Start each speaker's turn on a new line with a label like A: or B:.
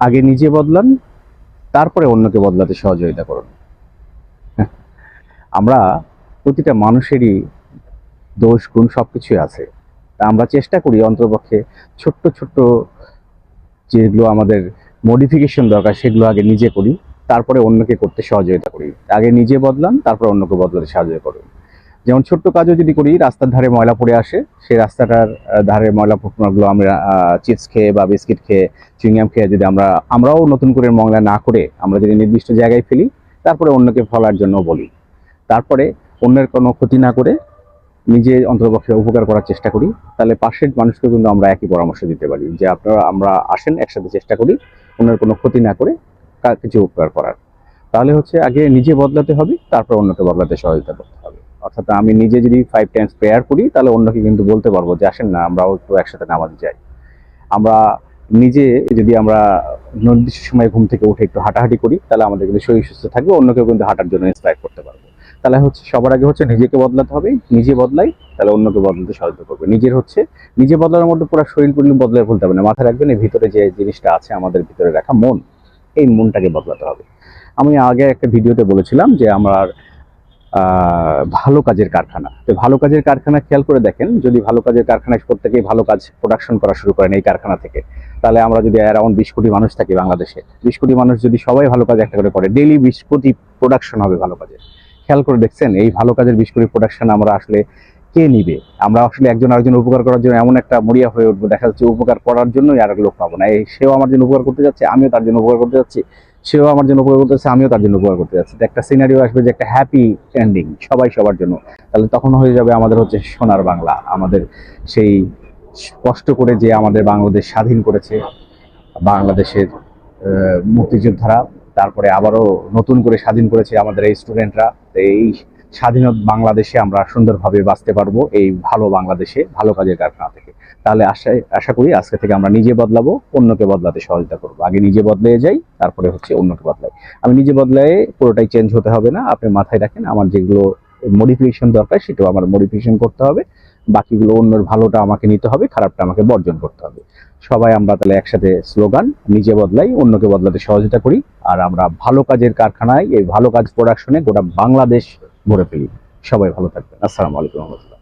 A: আগে নিজে বদলান, তারপরে অন্যকে বদলাতে সহযোগিতা করুন। আমরা প্রতিটা মানুষেরই দোষ গুণ সবকিছুই আছে। তা আমরা চেষ্টা করি অন্ততপক্ষে ছোট্ট ছোট্ট যেগুলো আমাদের মডিফিকেশন দরকার সেগুলো আগে নিজে করি, তারপরে অন্যকে করতে সহযোগিতা করি। আগে নিজে বদলান, তারপরে অন্যকে বদলাতে সাহায্য করুন। যেমন ছোট্ট কাজও যদি করি, রাস্তার ধারে ময়লা পড়ে আসে, সেই রাস্তাটার ধারে ময়লা গুলো আমরা চিপস খেয়ে বা বিস্কিট খেয়ে, চুইংগাম খেয়ে যদি আমরাও নতুন করে ময়লা না করে আমরা যদি নির্দিষ্ট জায়গায় ফেলি, তারপরে অন্যকে ফেলার জন্য বলি, তারপরে অন্যের কোনো ক্ষতি না করে নিজে অন্ততপক্ষে উপকার করার চেষ্টা করি, তাহলে পাশের মানুষকে কিন্তু আমরা একই পরামর্শ দিতে পারি যে আমরা আসেন একসাথে চেষ্টা করি অন্যের কোনো ক্ষতি না করে কিছু উপকার করার। তাহলে হচ্ছে আগে নিজে বদলাতে হবে, তারপর অন্যকে বদলাতে সহযোগিতা করতে হবে। অর্থাৎ আমি নিজে যদি 5 টাইমস প্রেয়ার করি, তাহলে অন্যকে কিন্তু বলতে পারবো যে আসেন না আমরাও একটু একসাথে নামাজে যাই। আমরা নিজে যদি আমরা নির্দিষ্ট সময় ঘুম থেকে উঠে একটু হাঁটাহাঁটি করি, তাহলে আমাদের কিন্তু শরীর সুস্থ থাকবে, অন্যকেও কিন্তু হাঁটার জন্য ইন্সপায়ার করতে পারবো। তাহলে হচ্ছে সবার আগে হচ্ছে নিজেকে বদলাতে হবে, নিজে বদলাই তাহলে অন্যকে বদলাতে সাহায্য করবে। নিজে বদলানোর মধ্যে পুরো শরীর বদলে ফেলতে হবে না, মাথায় রাখবেন এই ভিতরে যে জিনিসটা আছে আমাদের ভিতরে রাখা মন, এই মনটাকে বদলাতে হবে। আমি আগে একটা ভিডিওতে বলেছিলাম যে আমার ভালো কাজের কারখানা, তো ভালো কাজের কারখানা খেয়াল করে দেখেন, যদি ভালো কাজের কারখানায় প্রত্যেকেই ভালো কাজ প্রোডাকশন করা শুরু করেন এই কারখানা থেকে, তাহলে আমরা যদি অ্যারাউন্ড 20 কোটি মানুষ থাকি বাংলাদেশে, 20 কোটি মানুষ যদি সবাই ভালো কাজ একটা করে করে, ডেইলি 20 কোটি প্রোডাকশন হবে ভালো কাজের। খেয়াল করে দেখছেন এই ভালো কাজের 20 কোটি প্রোডাকশন আমরা আসলে কে নিবে? আমরা আসলে একজন আরেকজন উপকার করার জন্য এমন একটা মরিয়া হয়ে উঠবো, দেখা যাচ্ছে উপকার করার জন্যই আর লোক পাবো না। এই সেও আমার জন্য উপকার করতে যাচ্ছে, আমিও তার জন্য উপকার করতে যাচ্ছি, সেও আমার জন্য উপকার করতে যাচ্ছে, আমিও তার জন্য উপকার করতে যাচ্ছি। একটা সিনারিও আসবে যে একটা হ্যাপি এন্ডিং, সবাই সবার জন্য। তাহলে তখন হয়ে যাবে আমাদের হচ্ছে সোনার বাংলা, আমাদের সেই কষ্ট করে যে আমাদের বাংলাদেশ স্বাধীন করেছে বাংলাদেশের মুক্তিযোদ্ধারা, তারপরে আবারও নতুন করে স্বাধীন করেছে আমাদের এই স্টুডেন্টরা। এই স্বাধীন বাংলাদেশে আমরা সুন্দরভাবে বাঁচতে পারবো, এই ভালো বাংলাদেশে ভালো কাজের কারখানা থেকে। তাহলে আশা করি আজকে থেকে আমরা নিজে বদলাবো, অন্যকে বদলাতে সহযোগিতা করবো। আগে নিজে বদলে যাই, তারপরে হচ্ছে অন্যকে বদলাই। আমি নিজে বদলায় পুরোটাই চেঞ্জ হতে হবে না, আপনি মাথায় রাখেন আমার যেগুলো মডিফিকেশন দরকার সেটাও আমার মডিফিকেশন করতে হবে, বাকিগুলো অন্যের ভালোটা আমাকে নিতে হবে, খারাপটা আমাকে বর্জন করতে হবে। সবাই আমরা তাহলে একসাথে স্লোগান, নিজে বদলাই অন্যকে বদলাতে সহযোগিতা করি, আর আমরা ভালো কাজের কারখানায় এই ভালো কাজ প্রোডাকশনে গোটা বাংলাদেশ ভরে ফেলি। সবাই ভালো থাকবেন। আসসালামু আলাইকুম।